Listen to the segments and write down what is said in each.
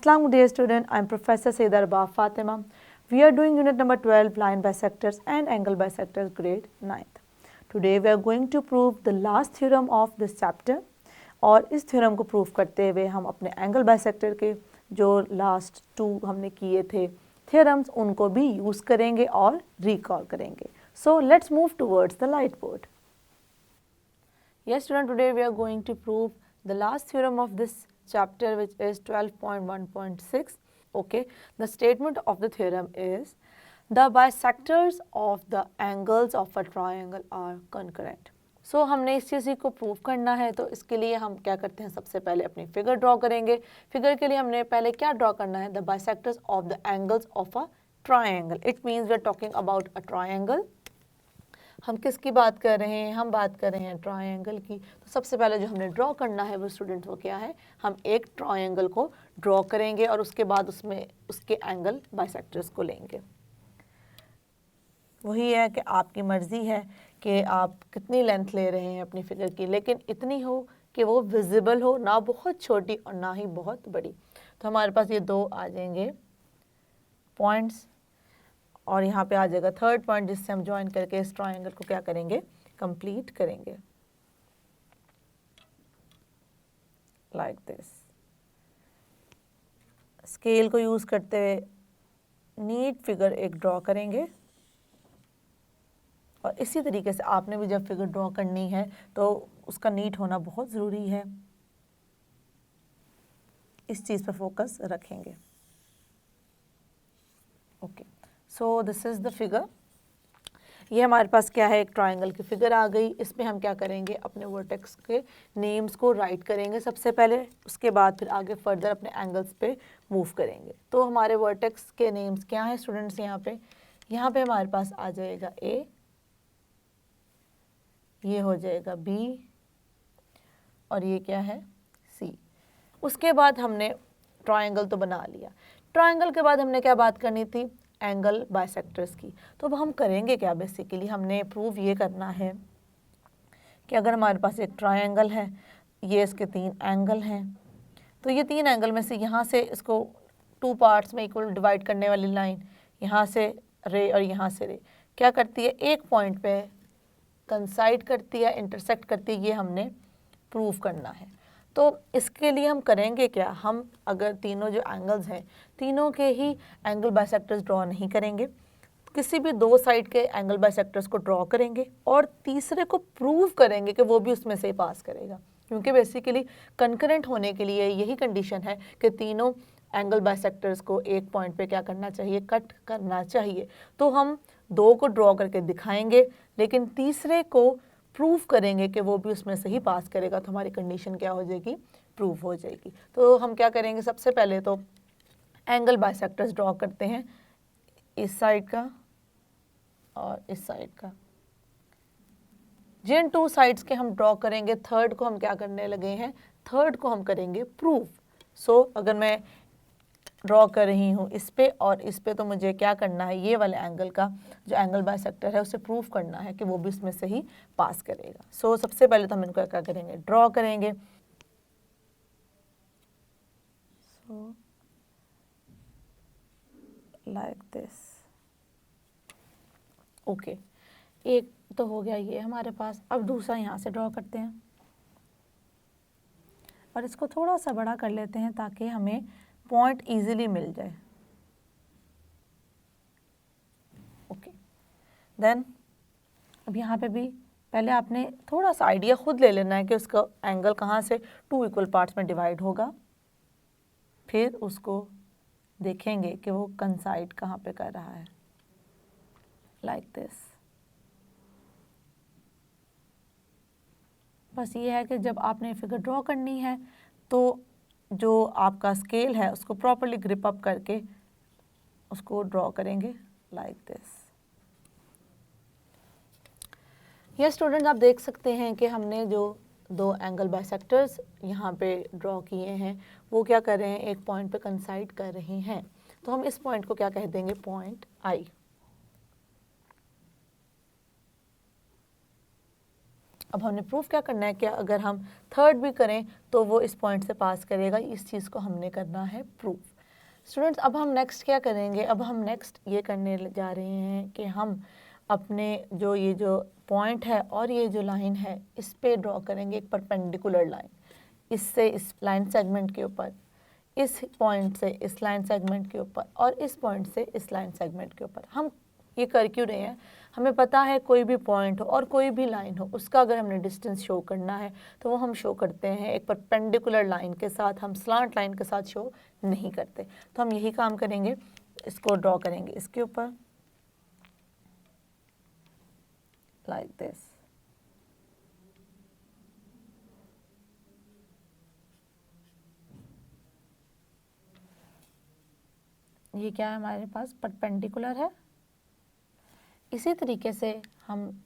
Assalamu dear student, I am Professor Saida Rabah Fatima. We are doing unit number 12 line bisectors and angle bisectors grade 9th. Today we are going to prove the last theorem of this chapter और इस theorem को prove करते हुए हम अपने angle bisector के जो last 2 हमने किए थे थ्योरम्स उनको भी यूज़ करेंगे और रिकॉल करेंगे. So let's move towards the light board. Yes student, today we are going to prove the last theorem of this chapter which is 12.1.6. Okay, the statement of the theorem is the bisectors of the angles of a triangle are concurrent. So हमने इस चीज़ को prove करना है तो इसके लिए हम क्या करते हैं, सबसे पहले अपनी फिगर ड्रॉ करेंगे. फिगर के लिए हमने पहले क्या ड्रॉ करना है, the bisectors of the angles of a triangle. It means we are talking about a triangle. हम किसकी बात कर रहे हैं, हम बात कर रहे हैं ट्रायंगल की. तो सबसे पहले जो हमने ड्रॉ करना है वो स्टूडेंट्स वो क्या है, हम एक ट्रायंगल को ड्रॉ करेंगे और उसके बाद उसमें उसके एंगल बाइसेक्टर्स को लेंगे. वही है कि आपकी मर्ज़ी है कि आप कितनी लेंथ ले रहे हैं अपनी फिगर की, लेकिन इतनी हो कि वो विजिबल हो, ना बहुत छोटी और ना ही बहुत बड़ी. तो हमारे पास ये 2 आ जाएंगे पॉइंट्स और यहाँ पे आ जाएगा थर्ड पॉइंट जिससे हम ज्वाइन करके इस ट्रायंगल को क्या करेंगे, कंप्लीट करेंगे. Like this. स्केल को यूज़ करते हुए नीट फिगर एक ड्रॉ करेंगे और इसी तरीके से आपने भी जब फिगर ड्रॉ करनी है तो उसका नीट होना बहुत ज़रूरी है. इस चीज़ पर फोकस रखेंगे. Okay, so this is the figure. ये हमारे पास क्या है, एक ट्रायंगल की फिगर आ गई. इसमें हम क्या करेंगे, अपने वर्टेक्स के नेम्स को राइट करेंगे सबसे पहले, उसके बाद फिर आगे फर्दर अपने एंगल्स पे मूव करेंगे. तो हमारे वर्टेक्स के नेम्स क्या हैं स्टूडेंट्स, यहाँ पे हमारे पास आ जाएगा ए, ये हो जाएगा बी और ये क्या है सी. उसके बाद हमने ट्रायंगल तो बना लिया. ट्रायंगल के बाद हमने क्या बात करनी थी, एंगल बाइसेक्टर्स की. तो अब हम करेंगे क्या, बेसिकली हमने प्रूव ये करना है कि अगर हमारे पास एक ट्रायंगल है, ये इसके 3 एंगल हैं, तो ये 3 एंगल में से यहाँ से इसको 2 पार्ट्स में इक्वल डिवाइड करने वाली लाइन, यहाँ से रे और यहाँ से रे क्या करती है, एक पॉइंट पे कंसाइड करती है, इंटरसेक्ट करती है. ये हमने प्रूव करना है. तो इसके लिए हम करेंगे क्या, हम अगर तीनों जो एंगल्स हैं तीनों के ही एंगल बाइसेक्टर्स ड्रॉ नहीं करेंगे, किसी भी 2 साइड के एंगल बाइसेक्टर्स को ड्रॉ करेंगे और तीसरे को प्रूव करेंगे कि वो भी उसमें से पास करेगा. क्योंकि बेसिकली कंकरेंट होने के लिए यही कंडीशन है कि तीनों एंगल बाइसेक्टर्स को एक पॉइंट पे क्या करना चाहिए, कट करना चाहिए. तो हम 2 को ड्रॉ करके दिखाएंगे लेकिन तीसरे को प्रूव करेंगे कि वो भी उसमें से ही पास करेगा. तो हमारी कंडीशन क्या हो जाएगी, प्रूव हो जाएगी. तो हम क्या करेंगे, सबसे पहले तो एंगल बाइसेक्टर्स ड्रॉ करते हैं, इस साइड का और इस साइड का. जिन 2 साइड्स के हम ड्रॉ करेंगे, थर्ड को हम क्या करने लगे हैं, थर्ड को हम करेंगे प्रूव. सो अगर मैं ड्रॉ कर रही हूँ इस पे और इस पे, तो मुझे क्या करना है, ये वाले एंगल का जो एंगल बाइसेक्टर है उसे प्रूव करना है कि वो भी इसमें से ही पास करेगा. सो सबसे पहले तो हम इनको क्या करेंगे, ड्रॉ करेंगे. So like this. ओके, एक तो हो गया ये हमारे पास. अब दूसरा यहाँ से ड्रॉ करते हैं और इसको थोड़ा सा बड़ा कर लेते हैं ताकि हमें पॉइंट इजीली मिल जाए. ओके, देन अब यहाँ पे भी पहले आपने थोड़ा सा आइडिया खुद ले लेना है कि उसका एंगल कहाँ से 2 इक्वल पार्ट्स में डिवाइड होगा. फिर उसको देखेंगे कि वो कंसाइड कहाँ पे कर रहा है, लाइक दिस. बस ये है कि जब आपने फिगर ड्रॉ करनी है तो जो आपका स्केल है उसको प्रॉपरली ग्रिप अप करके उसको ड्रॉ करेंगे, लाइक दिस. ये स्टूडेंट आप देख सकते हैं कि हमने जो 2 एंगल बाइसेक्टर्स यहाँ पे ड्रॉ किए हैं वो क्या कर रहे हैं, एक पॉइंट पे कंसाइड कर रहे हैं. तो हम इस पॉइंट को क्या कह देंगे, पॉइंट आई. अब हमने प्रूफ क्या करना है कि अगर हम थर्ड भी करें तो वो इस पॉइंट से पास करेगा. इस चीज़ को हमने करना है प्रूफ. स्टूडेंट्स अब हम नेक्स्ट क्या करेंगे, अब हम नेक्स्ट ये करने जा रहे हैं कि हम अपने ये जो पॉइंट है और ये जो लाइन है इस पे ड्रॉ करेंगे एक परपेंडिकुलर लाइन, इससे इस लाइन सेगमेंट के ऊपर, इस पॉइंट से इस लाइन सेगमेंट के ऊपर और इस पॉइंट से इस लाइन सेगमेंट के ऊपर। हम ये कर क्यों रहे हैं, हमें पता है कोई भी पॉइंट हो और कोई भी लाइन हो उसका अगर हमने डिस्टेंस शो करना है तो वो हम शो करते हैं एक परपेंडिकुलर लाइन के साथ, हम स्लांट लाइन के साथ शो नहीं करते। तो हम यही काम करेंगे, इसको ड्रॉ करेंगे इसके ऊपर लाइक दिस। ये क्या है हमारे पास, परपेंडिकुलर है। इसी तरीके से हम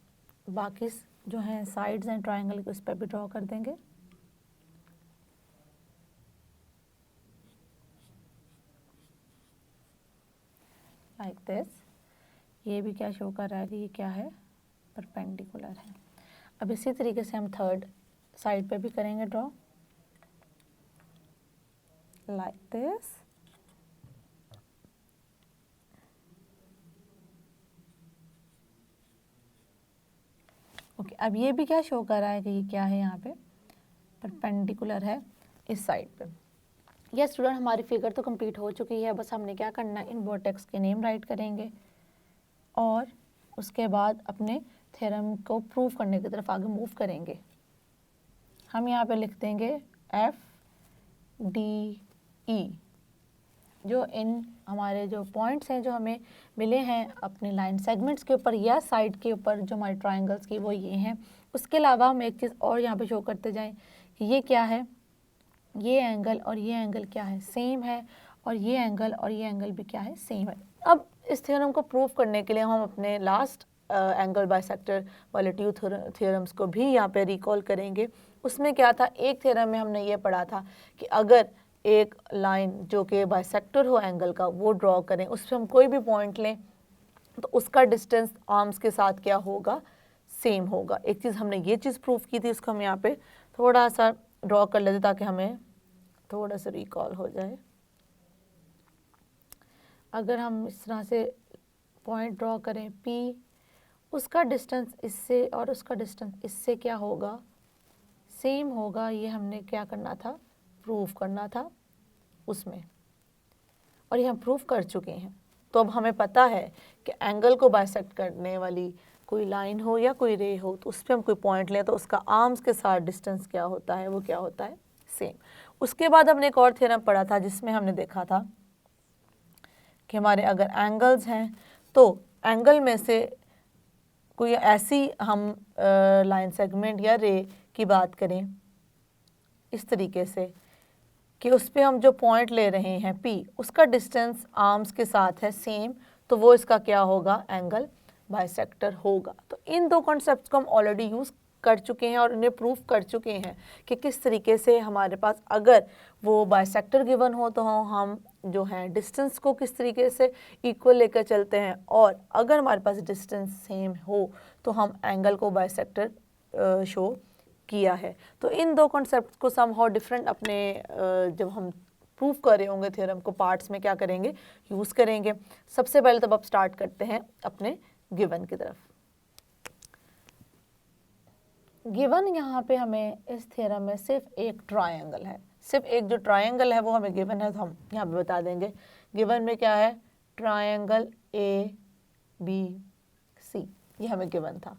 बाकी जो हैं साइड्स हैं ट्रायंगल के उस पर भी ड्रॉ कर देंगे। Like this. ये भी क्या शो कर रहा है कि ये क्या है, परपेंडिकुलर है। अब इसी तरीके से हम थर्ड साइड पे भी करेंगे ड्रॉ लाइक दिस। ओके, अब ये भी क्या शो कर रहा है कि ये क्या है, यहाँ पे परपेंडिकुलर है इस साइड पे। यस स्टूडेंट, हमारी फिगर तो कंप्लीट हो चुकी है, बस हमने क्या करना है, इन वर्टेक्स के नेम राइट करेंगे और उसके बाद अपने थ्योरम को प्रूव करने की तरफ आगे मूव करेंगे। हम यहाँ पे लिख देंगे FDE, जो इन हमारे जो पॉइंट्स हैं जो हमें मिले हैं अपने लाइन सेगमेंट्स के ऊपर या साइड के ऊपर जो हमारे ट्रायंगल्स की, वो ये हैं। उसके अलावा हम एक चीज़ और यहाँ पे शो करते जाएं कि ये क्या है, ये एंगल और ये एंगल क्या है, सेम है, और ये एंगल और ये एंगल भी क्या है, सेम है। अब इस थ्योरम को प्रूव करने के लिए हम अपने लास्ट एंगल बाइसेक्टर वाले टू थ्योरम्स को भी यहाँ पे रिकॉल करेंगे। उसमें क्या था, एक थ्योरम में हमने ये पढ़ा था कि अगर एक लाइन जो कि बाइसेक्टर हो एंगल का वो ड्रॉ करें, उस पर हम कोई भी पॉइंट लें तो उसका डिस्टेंस आर्म्स के साथ क्या होगा, सेम होगा। एक चीज़ हमने ये चीज़ प्रूव की थी, उसको हम यहाँ पे थोड़ा सा ड्रॉ कर लेते ताकि हमें थोड़ा सा रिकॉल हो जाए। अगर हम इस तरह से पॉइंट ड्रॉ करें P, उसका डिस्टेंस इससे और उसका डिस्टेंस इससे क्या होगा, सेम होगा। ये हमने क्या करना था, प्रूव करना था उसमें, और ये हम प्रूव कर चुके हैं। तो अब हमें पता है कि एंगल को बाइसेक्ट करने वाली कोई लाइन हो या कोई रे हो तो उस पर हम कोई पॉइंट लें तो उसका आर्म्स के साथ डिस्टेंस क्या होता है, वो क्या होता है, सेम। उसके बाद हमने एक और थ्योरम पढ़ा था जिसमें हमने देखा था कि हमारे अगर एंगल्स हैं तो एंगल में से कोई ऐसी हम लाइन सेगमेंट या रे की बात करें इस तरीके से कि उस पर हम जो पॉइंट ले रहे हैं P, उसका डिस्टेंस आर्म्स के साथ है सेम, तो वो इसका क्या होगा, एंगल बाइसेक्टर होगा। तो इन दो कॉन्सेप्ट्स को हम ऑलरेडी यूज़ कर चुके हैं और इन्हें प्रूफ कर चुके हैं कि किस तरीके से हमारे पास अगर वो बाइसेक्टर गिवन हो तो हम जो है डिस्टेंस को किस तरीके से इक्वल लेकर चलते हैं, और अगर हमारे पास डिस्टेंस सेम हो तो हम एंगल को बाइसेक्टर शो किया है। तो इन दो कॉन्सेप्ट को समहाउ डिफरेंट अपने जब हम प्रूव कर रहे होंगे थ्योरम को पार्ट्स में क्या करेंगे, यूज़ करेंगे। सबसे पहले तब अब स्टार्ट करते हैं अपने गिवन की तरफ। गिवन यहाँ पे हमें इस थ्योरम में सिर्फ एक ट्रायंगल है, सिर्फ एक जो ट्रायंगल है वो हमें गिवन है, तो हम यहाँ पे बता देंगे गिवन में क्या है, ट्रायंगल ABC, ये हमें गिवन था।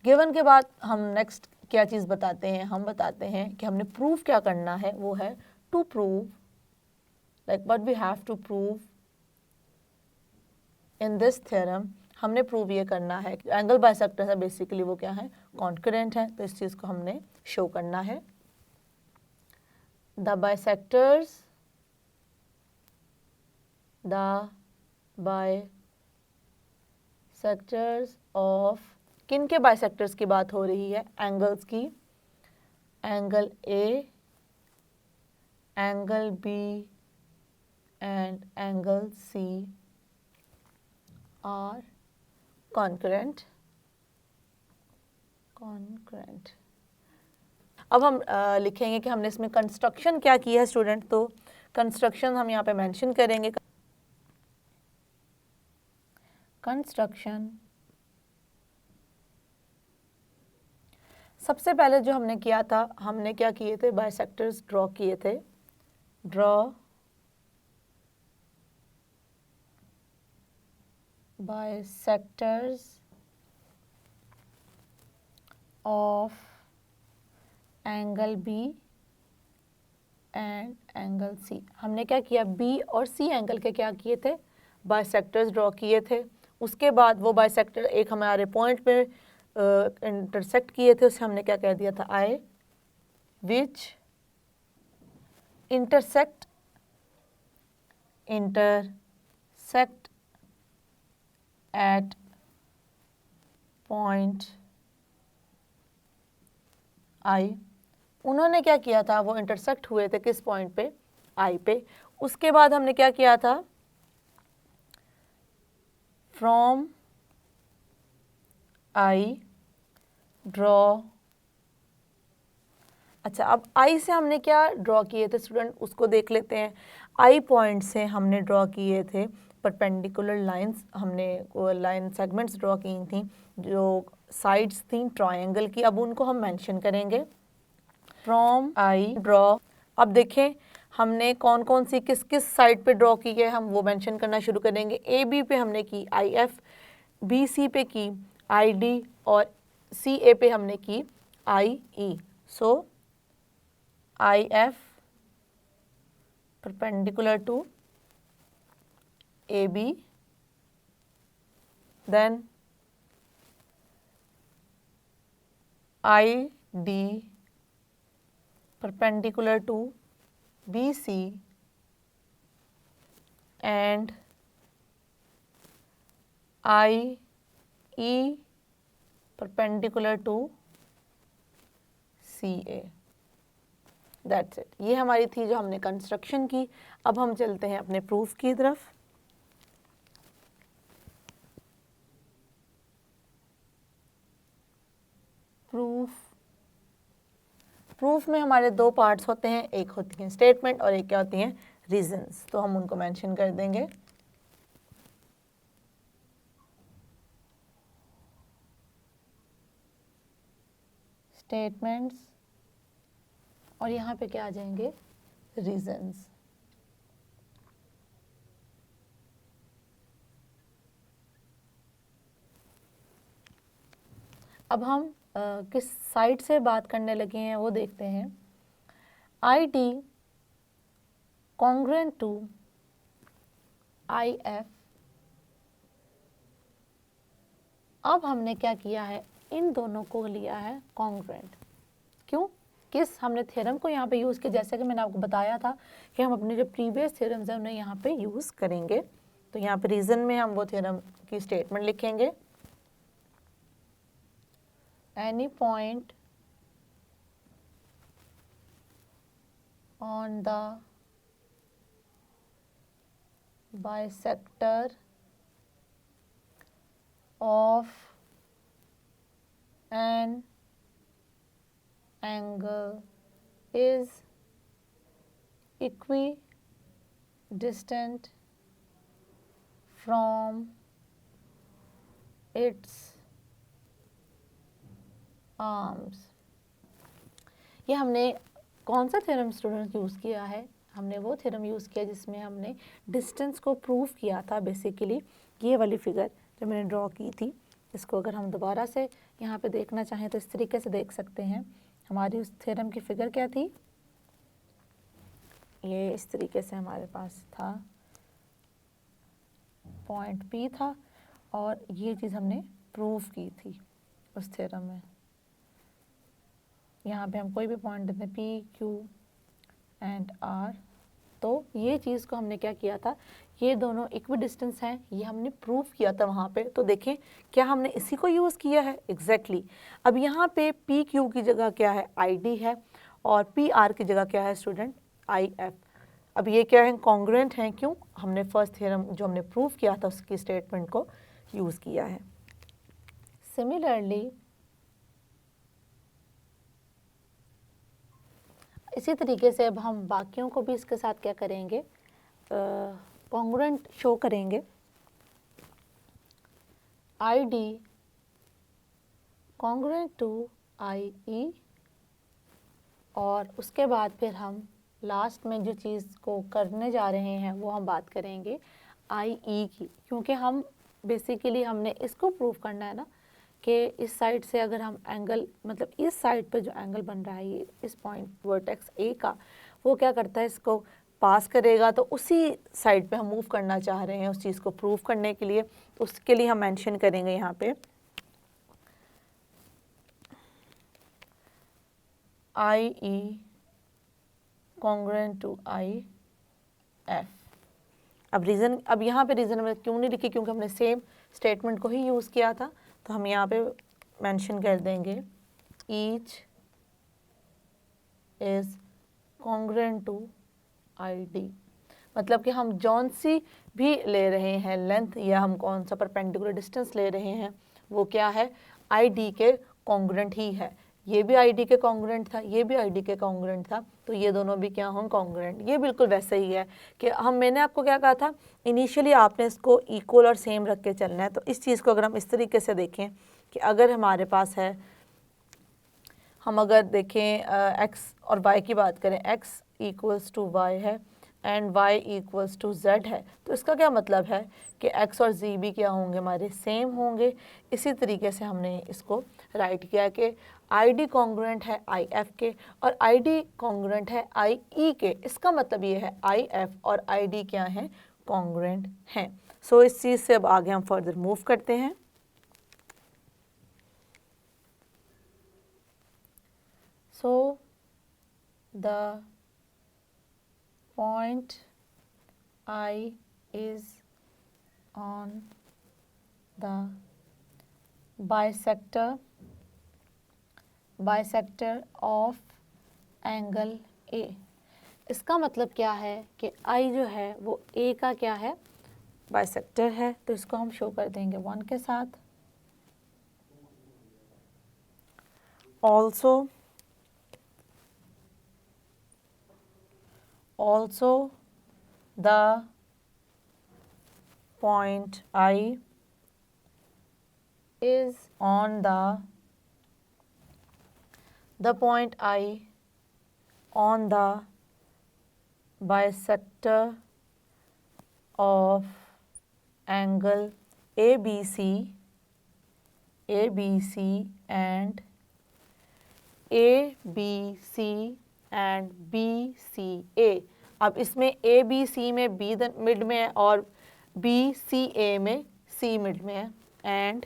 गिवन के बाद हम नेक्स्ट क्या चीज़ बताते हैं, हम बताते हैं कि हमने प्रूफ क्या करना है, वो है to prove, like what we have to prove in this theorem. हमने प्रूव ये करना है कि एंगल बाइसेक्टर है बेसिकली वो क्या है, कॉन्करेंट है। तो इस चीज़ को हमने शो करना है। द बाइसेक्टर्स ऑफ, किन के बाइसेक्टर्स की बात हो रही है, एंगल्स की, angle A, angle B and angle C are concurrent. अब हम लिखेंगे कि हमने इसमें कंस्ट्रक्शन क्या की है स्टूडेंट। तो कंस्ट्रक्शन हम यहाँ पे मेंशन करेंगे। कंस्ट्रक्शन, सबसे पहले जो हमने किया था, हमने क्या किए थे, बाइसेक्टर्स ड्रॉ किए थे। Draw bisectors of angle B and angle C. हमने क्या किया, बी और सी एंगल के क्या किए थे, बाइसेक्टर्स ड्रॉ किए थे। उसके बाद वो बाइसेक्टर एक हमारे पॉइंट पे इंटरसेक्ट किए थे, उसे हमने क्या कह दिया था, I which intersect at point I. उन्होंने क्या किया था, वो इंटरसेक्ट हुए थे किस पॉइंट पे, आई पे। उसके बाद हमने क्या किया था, फ्रॉम आई ड्रॉ, अच्छा अब आई से हमने क्या ड्रॉ किए थे स्टूडेंट, उसको देख लेते हैं। आई पॉइंट से हमने ड्रॉ किए थे परपेंडिकुलर लाइंस, हमने लाइन सेगमेंट्स ड्रॉ की थी जो साइड्स थी ट्रायंगल की। अब उनको हम मेंशन करेंगे। फ्रॉम आई ड्रॉ, अब देखें हमने कौन कौन सी किस किस साइड पे ड्रॉ की है, हम वो मेंशन करना शुरू करेंगे। ए बी पे हमने की आई एफ, बी सी पे की आई डी और सी ए पे हमने की I E. So I F perpendicular to AB, then ID perpendicular to BC and IE perpendicular to CA। That's it, ये हमारी थी जो हमने कंस्ट्रक्शन की। अब हम चलते हैं अपने प्रूफ की तरफ। प्रूफ में हमारे दो पार्ट्स होते हैं, एक होती हैं स्टेटमेंट और एक क्या होती हैं, रीजंस। तो हम उनको मेंशन कर देंगे। स्टेटमेंट्स और यहाँ पे क्या आ जाएंगे, रीजंस। अब हम किस साइड से बात करने लगे हैं वो देखते हैं। I D congruent to I F. अब हमने क्या किया है, इन दोनों को लिया है कॉन्ग्रुएंट। क्यों, किस हमने थ्योरम को यहाँ पे यूज़ किया, जैसे कि मैंने आपको बताया था कि हम अपने जो प्रीवियस थ्योरम्स हैं उन्हें यहाँ पे यूज़ करेंगे। तो यहाँ पे रीजन में हम वो थ्योरम की स्टेटमेंट लिखेंगे। Any point on the bisector of an angle is equidistant from its arms। ये हमने कौन सा थ्योरम स्टूडेंट यूज़ किया है, हमने वो थ्योरम यूज़ किया जिसमें हमने डिस्टेंस को प्रूव किया था। बेसिकली ये वाली फिगर जो मैंने ड्रॉ की थी, इसको अगर हम दोबारा से यहाँ पे देखना चाहें तो इस तरीके से देख सकते हैं। हमारी उस थ्योरम की फिगर क्या थी, ये इस तरीके से हमारे पास था, पॉइंट P था और ये चीज़ हमने प्रूव की थी उस थ्योरम में। यहाँ पे हम कोई भी पॉइंट देते हैं P, Q एंड R, तो ये चीज़ को हमने क्या किया था, ये दोनों इक्विडिस्टेंस हैं, ये हमने प्रूव किया था वहाँ पे। तो देखें क्या हमने इसी को यूज़ किया है, एग्जैक्टली। अब यहाँ पे पी क्यू की जगह क्या है, आई डी है, और पी आर की जगह क्या है स्टूडेंट, आई एफ। अब ये क्या है, कॉन्ग्रुएंट हैं। क्यों, हमने फर्स्ट थ्योरम जो हमने प्रूव किया था उसकी स्टेटमेंट को यूज़ किया है। सिमिलरली इसी तरीके से अब हम बाकियों को भी इसके साथ क्या करेंगे, कॉन्ग्रुएंट शो करेंगे। आई डी कॉन्ग्रुएंट टू आई ई, और उसके बाद फिर हम लास्ट में जो चीज़ को करने जा रहे हैं वो हम बात करेंगे आई ई की, क्योंकि हम बेसिकली हमने इसको प्रूव करना है ना कि इस साइड से अगर हम एंगल, मतलब इस साइड पे जो एंगल बन रहा है ये इस पॉइंट वर्टेक्स ए का, वो क्या करता है, इसको पास करेगा, तो उसी साइड पे हम मूव करना चाह रहे हैं उस चीज़ को प्रूव करने के लिए। तो उसके लिए हम मेंशन करेंगे यहाँ पे आई ई कॉन्ग्रुएंट टू आई एफ। अब यहाँ पे रीज़न हमने क्यों नहीं लिखी, क्योंकि हमने सेम स्टेटमेंट को ही यूज़ किया था, तो हम यहाँ पे मेंशन कर देंगे each is congruent to I D. मतलब कि हम जौन सी भी ले रहे हैं लेंथ, या हम कौन सा परपेंडिकुलर डिस्टेंस ले रहे हैं, वो क्या है, आई डी के कॉन्ग्रुएंट ही है। ये भी आई डी के कॉन्ग्रुएंट था, ये भी आई डी के कॉन्ग्रुएंट था, तो ये दोनों भी क्या हों, कॉन्ग्रुएंट। ये बिल्कुल वैसे ही है कि मैंने आपको क्या कहा था, इनिशियली आपने इसको इक्वल और सेम रख के चलना है। तो इस चीज़ को अगर हम इस तरीके से देखें कि अगर हमारे पास है, हम अगर देखें एक्स और वाई की बात करें, एक्स इक्वल्स टू वाई है and y equals to z है, तो इसका क्या मतलब है कि x और z भी क्या होंगे, हमारे सेम होंगे। इसी तरीके से हमने इसको राइट किया कि आई डी कॉन्ग्रुएंट है आई एफ के और आई डी कॉन्ग्रुएंट है आई ई के। इसका मतलब ये है आई एफ और आई डी क्या हैं, कॉन्ग्रुएंट हैं। सो इस चीज़ से अब आगे हम फर्दर मूव करते हैं। So the point I is on the bisector of angle A। इसका मतलब क्या है कि I जो है वो A का क्या है, बाइसेक्टर है। तो इसको हम शो कर देंगे 1 के साथ। Also the point I is on the point I on the bisector of angle ABC and BCA। अब इसमें ABC में B मिड में है और BCA में C मिड में है, एंड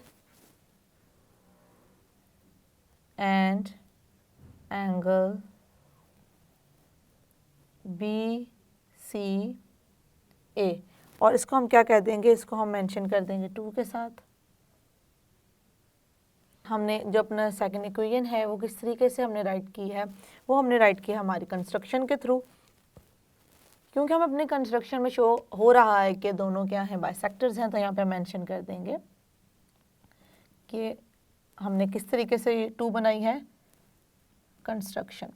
एंगल BCA, और इसको हम क्या कह देंगे, इसको हम मेंशन कर देंगे 2 के साथ। हमने जो अपना सेकंड इक्वेशन है वो किस तरीके से हमने राइट की है, वो हमने राइट किया हमारी कंस्ट्रक्शन के थ्रू, क्योंकि हम अपने कंस्ट्रक्शन में शो हो रहा है कि दोनों क्या हैं, बाइसेक्टर्स हैं। तो यहाँ पे मेंशन कर देंगे कि हमने किस तरीके से 2 बनाई है कंस्ट्रक्शन,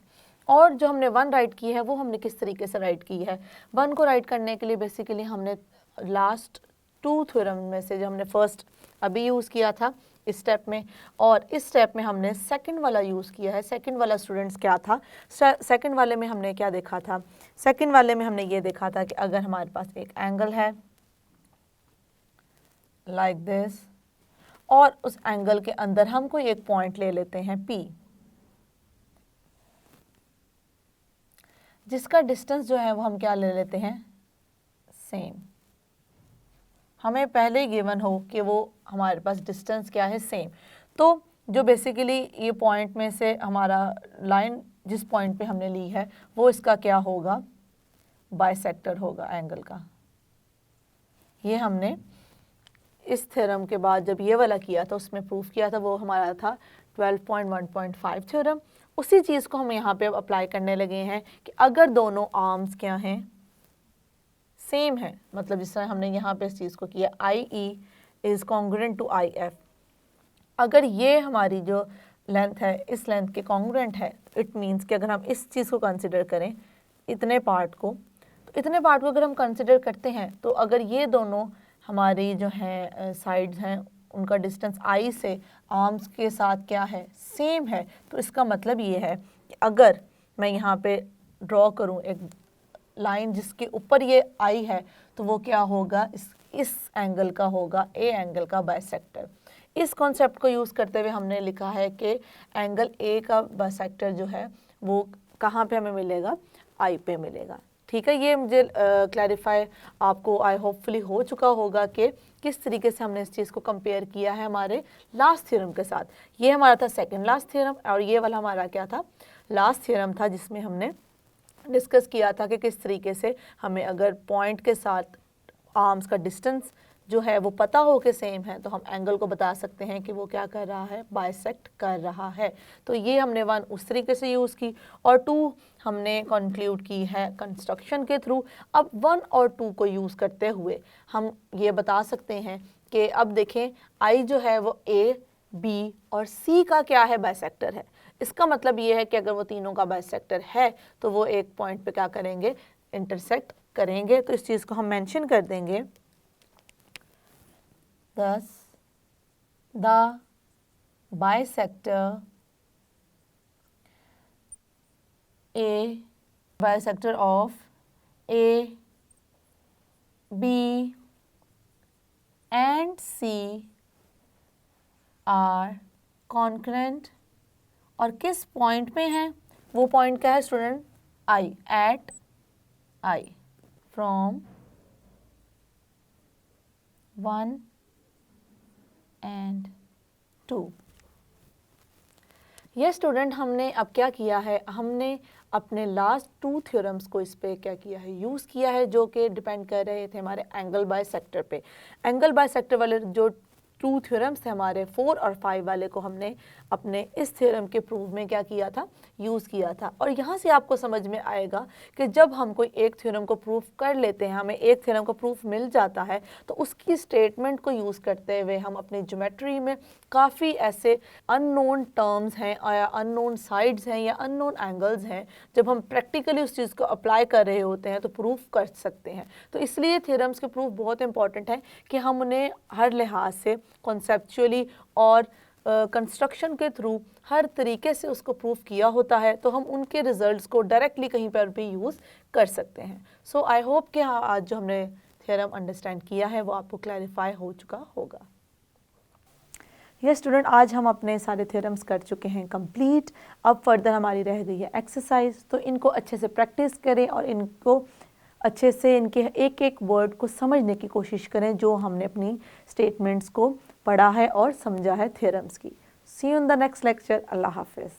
और जो हमने 1 राइट की है वो हमने किस तरीके से राइट की है। 1 को राइट करने के लिए बेसिकली हमने लास्ट 2 थ्योरम में से जो हमने फर्स्ट अभी यूज़ किया था इस स्टेप में, और इस स्टेप में हमने सेकंड वाला यूज़ किया है। सेकंड वाला स्टूडेंट्स क्या था, सेकंड वाले में हमने क्या देखा था, सेकंड वाले में हमने ये देखा था कि अगर हमारे पास एक एंगल है लाइक दिस, और उस एंगल के अंदर हम कोई एक पॉइंट ले लेते हैं P, जिसका डिस्टेंस जो है वो हम क्या ले लेते हैं, सेम। हमें पहले गिवन हो कि वो हमारे पास डिस्टेंस क्या है, सेम। तो जो बेसिकली ये पॉइंट में से हमारा लाइन जिस पॉइंट पे हमने ली है वो इसका क्या होगा, बाइसेक्टर होगा एंगल का। ये हमने इस थ्योरम के बाद जब ये वाला किया था उसमें प्रूफ किया था, वो हमारा था 12.1.5 थ्योरम। उसी चीज़ को हम यहाँ पे अब अप्लाई करने लगे हैं कि अगर दोनों आर्म्स क्या हैं, सेम है, मतलब जिस तरह हमने यहाँ पे इस चीज़ को किया I E is congruent to I F, अगर ये हमारी जो लेंथ है इस लेंथ के कॉन्ग्रुएंट है, इट मीन्स कि अगर हम इस चीज़ को कंसिडर करें, इतने पार्ट को, तो इतने पार्ट को अगर हम कंसिडर करते हैं, तो अगर ये दोनों हमारी जो हैं साइड्स हैं उनका डिस्टेंस आई से आर्म्स के साथ क्या है, सेम है, तो इसका मतलब ये है कि अगर मैं यहाँ पे ड्रॉ करूँ एक लाइन जिसके ऊपर ये आई है, तो वो क्या होगा, इस एंगल का होगा ए एंगल का बाइसेक्टर। इस कॉन्सेप्ट को यूज़ करते हुए हमने लिखा है कि एंगल ए का बाइसेक्टर जो है वो कहाँ पे हमें मिलेगा, आई पे मिलेगा। ठीक है, ये मुझे क्लैरिफाई आपको आई होपफुली हो चुका होगा कि किस तरीके से हमने इस चीज़ को कंपेयर किया है हमारे लास्ट थ्योरम के साथ। ये हमारा था सेकंड लास्ट थ्योरम और ये वाला हमारा क्या था, लास्ट थ्योरम था, जिसमें हमने डिस्कस किया था कि किस तरीके से हमें अगर पॉइंट के साथ आर्म्स का डिस्टेंस जो है वो पता हो कि सेम है, तो हम एंगल को बता सकते हैं कि वो क्या कर रहा है, बाइसेक्ट कर रहा है। तो ये हमने 1 उस तरीके से यूज़ की और 2 हमने कंक्लूड की है कंस्ट्रक्शन के थ्रू। अब 1 और 2 को यूज़ करते हुए हम ये बता सकते हैं कि अब देखें आई जो है वो ए, बी और सी का क्या है, बाइसेक्टर है। इसका मतलब ये है कि अगर वो तीनों का बाइसेक्टर है तो वो एक पॉइंट पे क्या करेंगे, इंटरसेक्ट करेंगे। तो इस चीज़ को हम मेंशन कर देंगे, thus the bisector of A, B and C are concurrent। और किस पॉइंट में है, वो पॉइंट क्या है student, I, at I from 1 and 2। ये स्टूडेंट हमने अब क्या किया है, हमने अपने लास्ट 2 थ्योरम्स को इस पे क्या किया है, यूज़ किया है, जो कि डिपेंड कर रहे थे हमारे एंगल बाइसेक्टर पे। एंगल बाइसेक्टर वाले जो 2 थ्योरम्स थे हमारे 4 और 5 वाले को हमने अपने इस थ्योरम के प्रूफ में क्या किया था, यूज़ किया था। और यहाँ से आपको समझ में आएगा कि जब हम कोई एक थ्योरम को प्रूफ कर लेते हैं, हमें एक थ्योरम का प्रूफ मिल जाता है, तो उसकी स्टेटमेंट को यूज़ करते हुए हम अपनी ज्योमेट्री में काफ़ी ऐसे अननोन टर्म्स हैं या अननोन साइड्स हैं या अननोन एंगल्स हैं, जब हम प्रैक्टिकली उस चीज़ को अप्लाई कर रहे होते हैं तो प्रूफ कर सकते हैं। तो इसलिए थ्योरम्स के प्रूफ बहुत इंपॉर्टेंट है कि हम उन्हें हर लिहाज से कॉन्सेप्चुअली और कंस्ट्रक्शन के थ्रू हर तरीके से उसको प्रूफ किया होता है, तो हम उनके रिजल्ट्स को डायरेक्टली कहीं पर भी यूज़ कर सकते हैं। सो आई होप कि हाँ, आज जो हमने थ्योरम अंडरस्टैंड किया है वो आपको क्लैरिफाई हो चुका होगा। ये स्टूडेंट, आज हम अपने सारे थ्योरम्स कर चुके हैं कंप्लीट। अब फर्दर हमारी रह गई है एक्सरसाइज, तो इनको अच्छे से प्रैक्टिस करें और इनको अच्छे से इनके एक एक वर्ड को समझने की कोशिश करें जो हमने अपनी स्टेटमेंट्स को पढ़ा है और समझा है थ्योरम्स की। See you in the next lecture. अल्लाह हाफिज़।